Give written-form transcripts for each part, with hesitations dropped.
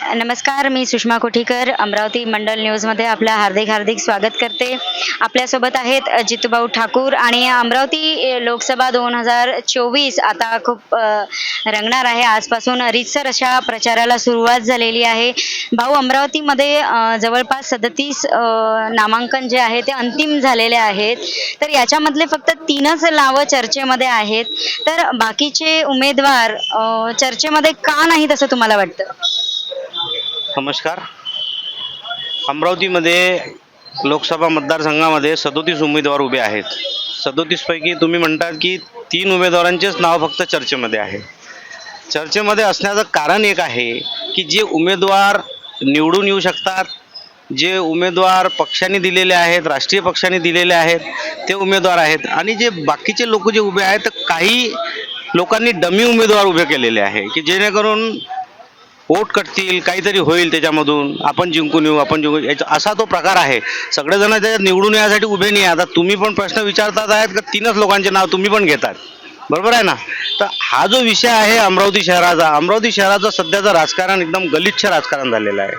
नमस्कार, मी सुषमा कोठीकर अमरावती मंडल न्यूजमध्ये आपलं हार्दिक स्वागत करते. आपल्यासोबत आहेत जितूभाऊ ठाकूर आणि अमरावती लोकसभा 2024 आता खूप रंगणार आहे. आजपासून रीतसर अशा प्रचाराला सुरुवात झालेली आहे. भाऊ, अमरावतीमध्ये जवळपास 37 नामांकन जे आहे ते अंतिम झालेले आहेत. तर याच्यामधले फक्त 3च नावं चर्चेमध्ये आहेत. तर बाकीचे उमेदवार चर्चेमध्ये का नाहीत असं तुम्हाला वाटतं? नमस्कार. अमरावतीमध्ये लोकसभा मतदारसंघामध्ये 37 उमेदवार उभे आहेत. 37 पैकी तुम्ही म्हणतात की 3 उमेदवारांचेच नाव फक्त चर्चेमध्ये आहे. चर्चेमध्ये असण्याचं कारण एक आहे की जे उमेदवार निवडून येऊ शकतात, जे उमेदवार पक्षाने दिलेले आहेत, राष्ट्रीय पक्षाने दिलेले आहेत, ते उमेदवार आहेत. आणि जे बाकीचे लोक जे उभे आहेत, तर काही लोकांनी डमी उमेदवार उभे केलेले आहे की जेणेकरून वोट कटतील, काहीतरी होईल त्याच्यामधून, आपण जिंकून येऊ, असा तो प्रकार आहे. सगळेजण त्याच्यात निवडून यासाठी उभे नाही. आता तुम्ही पण प्रश्न विचारतात आहेत का 3च लोकांचे नाव तुम्ही पण घेतात, बरोबर आहे ना? तर हा जो विषय आहे अमरावती शहराचं सध्याचं राजकारण एकदम गलिच्छ राजकारण झालेलं आहे.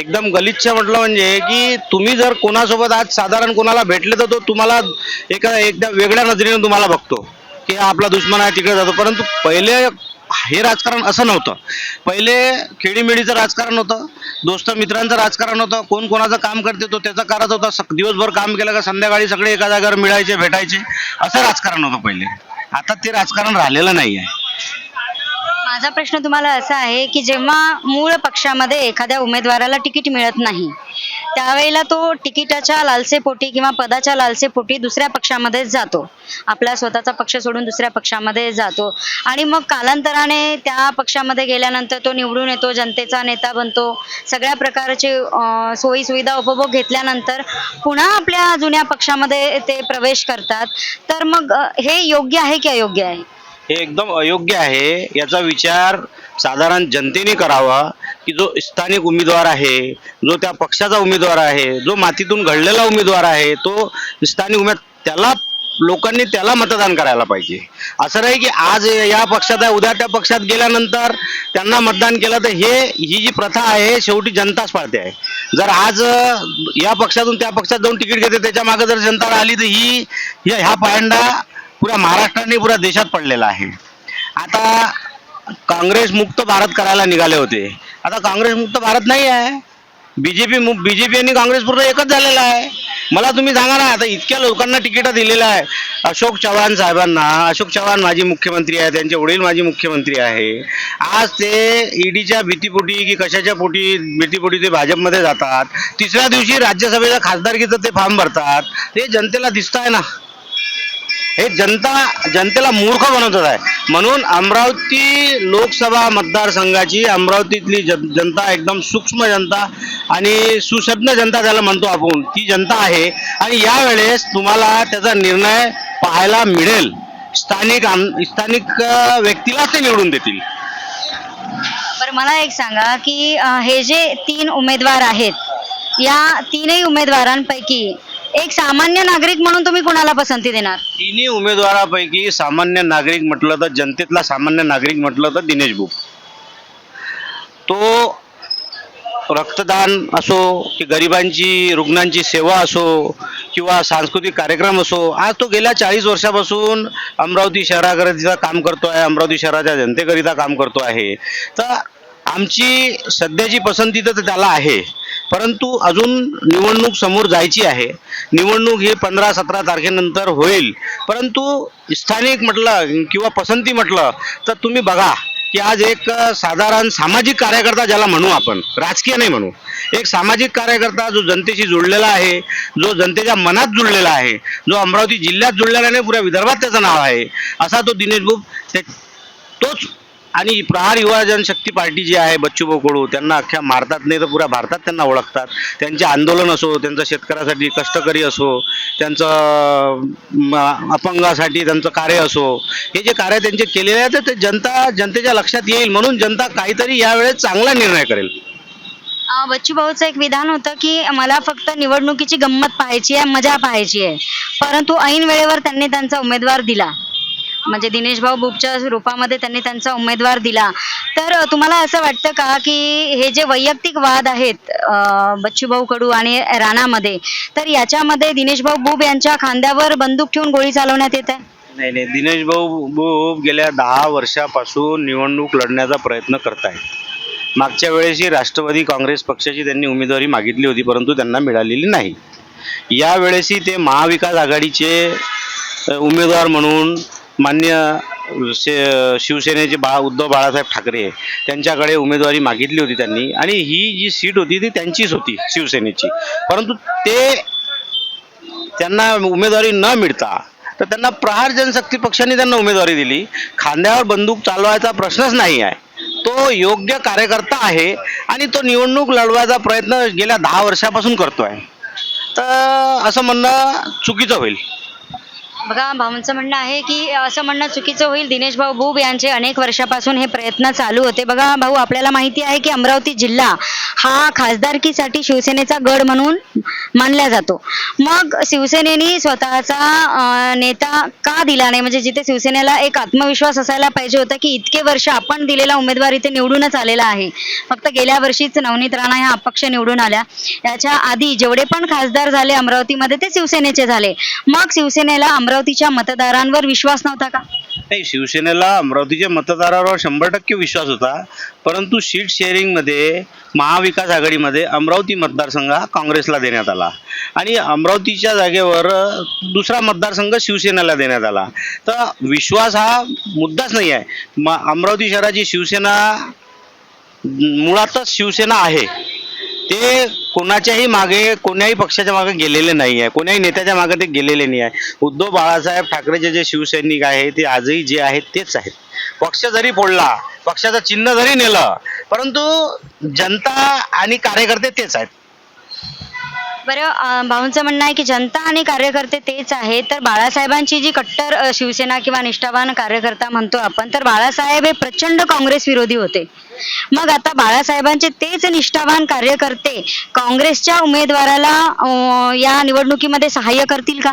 एकदम गलिच्छ म्हटलं म्हणजे की तुम्ही जर कोणासोबत आज साधारण कोणाला भेटले तर तो तुम्हाला एकदा वेगळ्या नजरेने तुम्हाला बघतो की आपला दुश्मन आहे, तिकडे जातो. परंतु पहिले हे राजकारण असं नव्हतं. पहिले खेडीमेडीचं राजकारण होतं, दोस्त मित्रांचं राजकारण होतं. कोण कोणाचं काम करते तो त्याचा करत होता. दिवसभर काम केलं का संध्याकाळी सगळे एका जागेवर मिळायचे, भेटायचे, असं राजकारण होतं पहिले. आता ते राजकारण राहिलेलं नाही आहे. माझा प्रश्न तुम्हाला असा आहे की जेव्हा मूळ पक्षामध्ये एखाद्या उमेदवाराला तिकीट मिळत नाही, त्यावेळेला तो तिकिटाच्या लालसेपोटी किंवा पदाच्या लालसेपोटी दुसऱ्या पक्षामध्ये जातो, आपला स्वतःचा पक्ष सोडून दुसऱ्या पक्षामध्ये जातो. आणि मग कालांतराने त्या पक्षामध्ये गेल्यानंतर तो निवडून येतो, जनतेचा नेता बनतो, सगळ्या प्रकारचे सोयी सुविधा उपभोग घेतल्यानंतर पुन्हा आपल्या जुन्या पक्षामध्ये ते प्रवेश करतात. तर मग हे योग्य आहे की अयोग्य आहे? हे एकदम अयोग्य आहे. याचा विचार साधारण जनतेने करावा की जो स्थानिक उमेदवार आहे, जो त्या पक्षाचा उमेदवार आहे, जो मातीतून घडलेला उमेदवार आहे, तो स्थानिक उमेदवार लोकांनी त्याला मतदान करायला पाहिजे. असं नाही की आज या पक्षात आहे, उद्या त्या पक्षात गेल्यानंतर त्यांना मतदान केलं तर ही जी प्रथा आहे शेवटी जनताच पाळते आहे. जर आज या पक्षातून त्या पक्षात जाऊन तिकीट घेते, त्याच्या मागे जर जनता आली तर ह्या पायंडा पुऱ्या महाराष्ट्राने पुऱ्या देशात पडलेला आहे. आता काँग्रेस मुक्त भारत करायला निघाले होते. आता काँग्रेस मुक्त भारत नाही आहे. बीजेपी आणि काँग्रेस पूर्ण एकच झालेला आहे. मला तुम्ही सांगा ना, आता इतक्या लोकांना तिकीट दिलेलं आहे. अशोक चव्हाण साहेबांना, अशोक चव्हाण माजी मुख्यमंत्री आहे, त्यांचे वडील माजी मुख्यमंत्री आहे. आज ते ईडीच्या भीतीपोटी की कशाच्या भीतीपोटी ते भाजपमध्ये जातात. तिसऱ्या दिवशी राज्यसभेच्या खासदारकीचं ते फॉर्म भरतात. ते जनतेला दिसत आहे ना, हे जनतेला मूर्ख बनवत आहे. म्हणून अमरावती लोकसभा मतदारसंघाची अमरावतीतली जनता एकदम सूक्ष्म जनता आणि सुसज्ञ जनता त्याला म्हणतो आपण, ती जनता आहे. आणि यावेळेस तुम्हाला त्याचा निर्णय पाहायला मिळेल. स्थानिक व्यक्तीला ते निवडून देतील. बरं, मला एक सांगा की हे जे 3 उमेदवार आहेत, या 3ही उमेदवारांपैकी एक सामान्य नागरिक म्हणून तुम्ही कोणाला पसंती देणार? 3ही उमेदवारापैकी सामान्य नागरिक म्हटलं तर, जनतेतला सामान्य नागरिक म्हटलं तर दिनेश बुक. तो रक्तदान असो की गरिबांची रुग्णांची सेवा असो किंवा सांस्कृतिक कार्यक्रम असो, आज तो गेल्या 40 वर्षापासून अमरावती शहराकरिता काम करतो आहे, अमरावती शहराच्या जनतेकरिता काम करतो आहे. तर आमची सध्याची पसंती तर त्याला आहे. परंतु अजून निवडणूक समोर जायची आहे. निवडणूक ही 15-17 तारखेनंतर होईल. परंतु स्थानिक म्हटलं किंवा पसंती म्हटलं तर तुम्ही बघा की आज एक साधारण सामाजिक कार्यकर्ता ज्याला म्हणू आपण, राजकीय नाही म्हणू, एक सामाजिक कार्यकर्ता जो जनतेशी जुळलेला आहे, जो जनतेच्या मनात जुळलेला आहे, जो अमरावती जिल्ह्यात जुळलेला नाही, पुऱ्या विदर्भात त्याचं नाव आहे, असा तो दिनेश बुक. तोच. आणि प्रहार युवा जनशक्ती पार्टी जी आहे, बच्चूभाऊ कडू, त्यांना अख्ख्या भारतात नाही तर पुऱ्या भारतात त्यांना ओळखतात. त्यांचे आंदोलन असो, त्यांचं शेतकऱ्यासाठी कष्टकरी असो, त्यांचं अपंगासाठी त्यांचं कार्य असो, हे जे कार्य त्यांचे केलेले आहे ते जनतेच्या लक्षात येईल. म्हणून जनता काहीतरी यावेळेस चांगला निर्णय करेल. बच्चूभाऊचं एक विधान होतं की मला फक्त निवडणुकीची गंमत पाहायची आहे, मजा पाहायची आहे. परंतु ऐन वेळेवर त्यांनी त्यांचा उमेदवार दिला म्हणजे दिनेश भाऊ बुबच्या रूपामध्ये त्यांनी त्यांचा उमेदवार दिला. तर तुम्हाला असं वाटतं का की हे जे वैयक्तिक वाद आहेत बच्चूभाऊ कडू आणि राणामध्ये, तर याच्यामध्ये दिनेश भाऊ बुब यांच्या खांद्यावर बंदूक ठेवून गोळी चालवण्यात येत आहे? नाही नाही, दिनेश भाऊ बुब गेल्या 10 वर्षापासून निवडणूक लढण्याचा प्रयत्न करतायत. मागच्या वेळेसही राष्ट्रवादी काँग्रेस पक्षाची त्यांनी उमेदवारी मागितली होती, परंतु त्यांना मिळालेली नाही. यावेळेसही ते महाविकास आघाडीचे उमेदवार म्हणून मान्य शिवसेनेचे उद्धव बाळासाहेब ठाकरे त्यांच्याकडे उमेदवारी मागितली होती त्यांनी, आणि ही जी सीट होती ती त्यांचीच होती, शिवसेनेची. परंतु ते त्यांना उमेदवारी न मिळता तर त्यांना प्रहार जनशक्ती पक्षाने त्यांना उमेदवारी दिली. खांद्यावर बंदूक चालवायचा प्रश्नच नाही आहे. तो योग्य कार्यकर्ता आहे आणि तो निवडणूक लढवायचा प्रयत्न गेल्या 10 वर्षापासून करतोय. तर असं म्हणणं चुकीचं होईल. बघा, भाऊंचं म्हणणं आहे की असं म्हणणं चुकीचं होईल. दिनेश भाऊ बुब यांचे अनेक वर्षापासून हे प्रयत्न चालू होते. बघा भाऊ, आपल्याला माहिती आहे की अमरावती जिल्हा हा खासदारकीसाठी शिवसेनेचा गड म्हणून मानला जातो. मग शिवसेनेने स्वतःचा नेता का दिला नाही? म्हणजे जिथे शिवसेनेला एक आत्मविश्वास असायला पाहिजे होता की इतके वर्ष आपण दिलेला उमेदवार इथे निवडूनच आलेला आहे. फक्त गेल्या वर्षीच नवनीत राणा ह्या अपक्ष निवडून आल्या. याच्या आधी जेवढे पण खासदार झाले अमरावतीमध्ये ते शिवसेनेचे झाले. मग शिवसेनेला अमरावतीच्या मतदारांवर विश्वास नव्हता का? नाही, शिवसेनेला अमरावतीच्या मतदारावर 100% विश्वास होता. परंतु सीट शेअरिंगमध्ये महाविकास आघाडीमध्ये अमरावती मतदारसंघ हा काँग्रेसला देण्यात आला आणि अमरावतीच्या जागेवर दुसरा मतदारसंघ शिवसेनेला देण्यात आला. तर विश्वास हा मुद्दाच नाही आहे. अमरावती शहराची शिवसेना मुळातच शिवसेना आहे. ते कोणाच्याही मागे, कोण्याही पक्षाच्या मागे गेलेले नाही आहे, कोण्याही नेत्याच्या मागे ते गेलेले नाही आहे. उद्धव बाळासाहेब ठाकरेचे जे शिवसैनिक आहे ते आजही जे आहेत तेच आहेत. पक्ष जरी फोडला, पक्षाचं चिन्ह जरी नेलं, परंतु जनता आणि कार्यकर्ते तेच आहेत. बरं, भाऊंचं म्हणणं आहे की जनता आणि कार्यकर्ते तेच आहेत. तर बाळासाहेबांची जी कट्टर शिवसेना किंवा निष्ठावान कार्यकर्ता म्हणतो आपण, तर बाळासाहेब हे प्रचंड काँग्रेस विरोधी होते. मग आता बाळासाहेबांचे तेच निष्ठावान कार्यकर्ते काँग्रेसच्या उमेदवाराला या निवडणुकीमध्ये सहाय्य करतील का?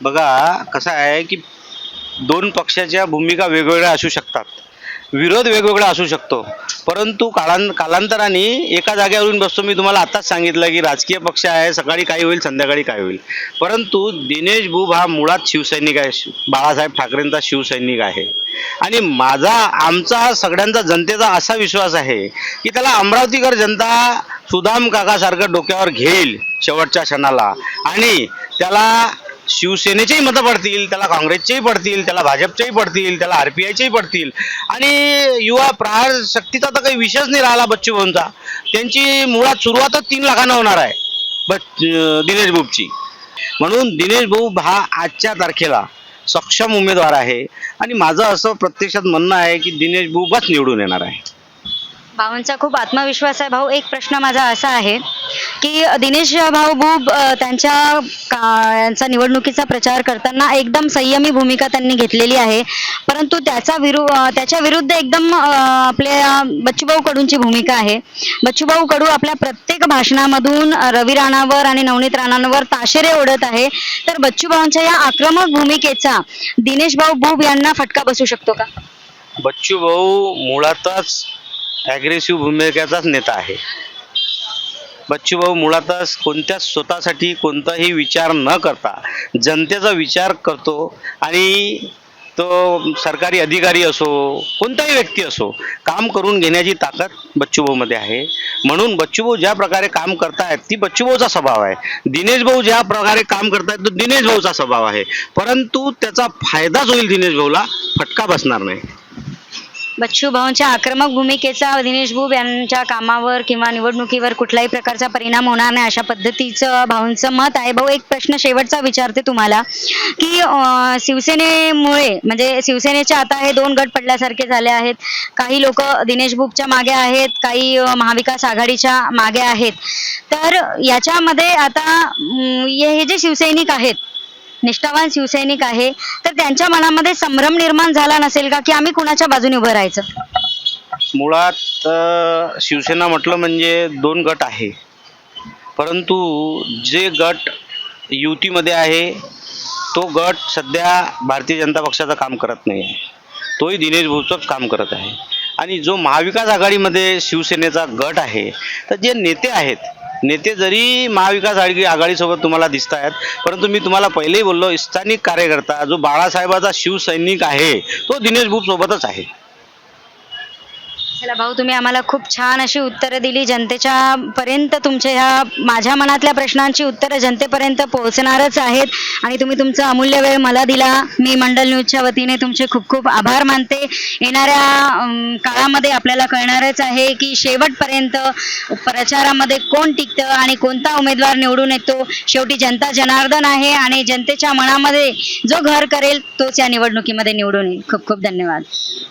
बघा, कसं आहे की दोन पक्षाच्या भूमिका वेगवेगळ्या असू शकतात, विरोध वेगवेगळा असू शकतो, परंतु कालांतराने एका जागेवरून बसतो. मी तुम्हाला आताच सांगितलं की राजकीय पक्ष आहे, सकाळी काय होईल संध्याकाळी काय होईल. परंतु दिनेश बुब हा मुळात शिवसैनिक आहे, बाळासाहेब ठाकरेंचा शिवसैनिक आहे. आणि आमचा सगळ्यांचा जनतेचा असा विश्वास आहे की त्याला अमरावतीकर जनता सुदाम काकासारखं डोक्यावर घेईल शेवटच्या क्षणाला, आणि त्याला शिवसेनेचेही मतं पडतील, त्याला काँग्रेसचेही पडतील, त्याला भाजपचेही पडतील, त्याला RPIचेही पडतील. आणि युवा प्रहार शक्तीचा तर काही विषयच नाही राहिला बच्चू भाऊंचा. त्यांची मुळात सुरुवातच 3 लाखांना होणार आहे दिनेश बुबची. म्हणून दिनेश बुब हा आजच्या तारखेला सक्षम उमेदवार आहे आणि माझं असं प्रत्यक्षात म्हणणं आहे की दिनेश बुबच निवडून येणार आहे. भाऊंचा खूप आत्मविश्वास आहे. भाऊ, एक प्रश्न माझा असा आहे की दिनेश भाऊ बुब यांचा निवडणुकीचा प्रचार करताना एकदम संयमी भूमिका त्यांनी घेतलेली आहे, परंतु त्याच्या विरुद्ध एकदम आपल्या बच्चूभाऊ कडूंची भूमिका आहे. बच्चूभाऊ कडू आपल्या प्रत्येक भाषणामधून रवी राणावर आणि नवनीत राणांवर ताशेरे ओढत आहे. तर बच्चूभाऊंच्या या आक्रमक भूमिकेचा दिनेश भाऊ बुब यांना फटका बसू शकतो का? बच्चू भाऊ मुळातच ॲग्रेसिव्ह भूमिकेचाच नेता आहे. बच्चू भाऊ मुळातच स्वतःसाठी कोणताही विचार न करता जनतेचा विचार करतो, आणि तो सरकारी अधिकारी असो, कोणताही व्यक्ती असो, काम करून घेण्याची ताकद बच्चूभाऊमध्ये आहे. म्हणून बच्चूभाऊ ज्या प्रकारे काम करतायत ती बच्चूभाऊचा स्वभाव आहे. दिनेश भाऊ ज्या प्रकारे काम करतायत तो दिनेश भाऊचा स्वभाव आहे. परंतु त्याचा फायदाच होईल दिनेश भाऊला, फटका बसणार नाही. बच्चू भाऊंच्या आक्रमक भूमिकेचा दिनेश बुब यांच्या कामावर किंवा निवडणुकीवर कुठल्याही प्रकारचा परिणाम होणार नाही, अशा पद्धतीचं भाऊंचं मत आहे. भाऊ, एक प्रश्न शेवटचा विचारते तुम्हाला की शिवसेनेमुळे, म्हणजे शिवसेनेचे आता हे 2 गट पडल्यासारखे झाले आहेत. काही लोक दिनेश बुबच्या मागे आहेत, काही महाविकास आघाडीच्या मागे आहेत. तर याच्यामध्ये आता हे जे शिवसैनिक आहेत, निष्ठावान शिवसैनिक आहे, तर त्यांच्या मनामध्ये संभ्रम निर्माण झाला नसेल का की आम्ही कुणाच्या बाजूने उभं राहायचं? मुळात शिवसेना म्हटलं म्हणजे 2 गट आहे, परंतु जे गट युतीमध्ये आहे तो गट सध्या भारतीय जनता पक्षाचं काम करत नाही आहे, तोही दिनेश भाऊचंच काम करत आहे. आणि जो महाविकास आघाडीमध्ये शिवसेनेचा गट आहे, तर जे नेते आहेत, नेते जरी महाविकास आघाडीसोबत तुम्हाला दिसत आहेत, परंतु मी तुम्हाला पहिलेही बोललो, स्थानिक कार्यकर्ता जो बाळासाहेबाचा शिवसैनिक आहे तो दिनेश भाऊ सोबतच आहे. चला भाऊ, तुम्ही आम्हाला खूप छान अशी उत्तरं दिली. जनतेच्या पर्यंत तुमच्या ह्या माझ्या मनातल्या प्रश्नांची उत्तरं जनतेपर्यंत पोहोचणारच आहेत आणि तुम्ही तुमचा अमूल्य वेळ मला दिला. मी मंडल न्यूजच्या वतीने तुमचे खूप खूप आभार मानते. येणाऱ्या काळामध्ये आपल्याला कळणारच आहे की शेवटपर्यंत प्रचारामध्ये कोण टिकतं आणि कोणता उमेदवार निवडून येतो. शेवटी जनता जनार्दन आहे आणि जनतेच्या मनामध्ये जो घर करेल तोच या निवडणुकीमध्ये निवडून येईल. खूप खूप धन्यवाद.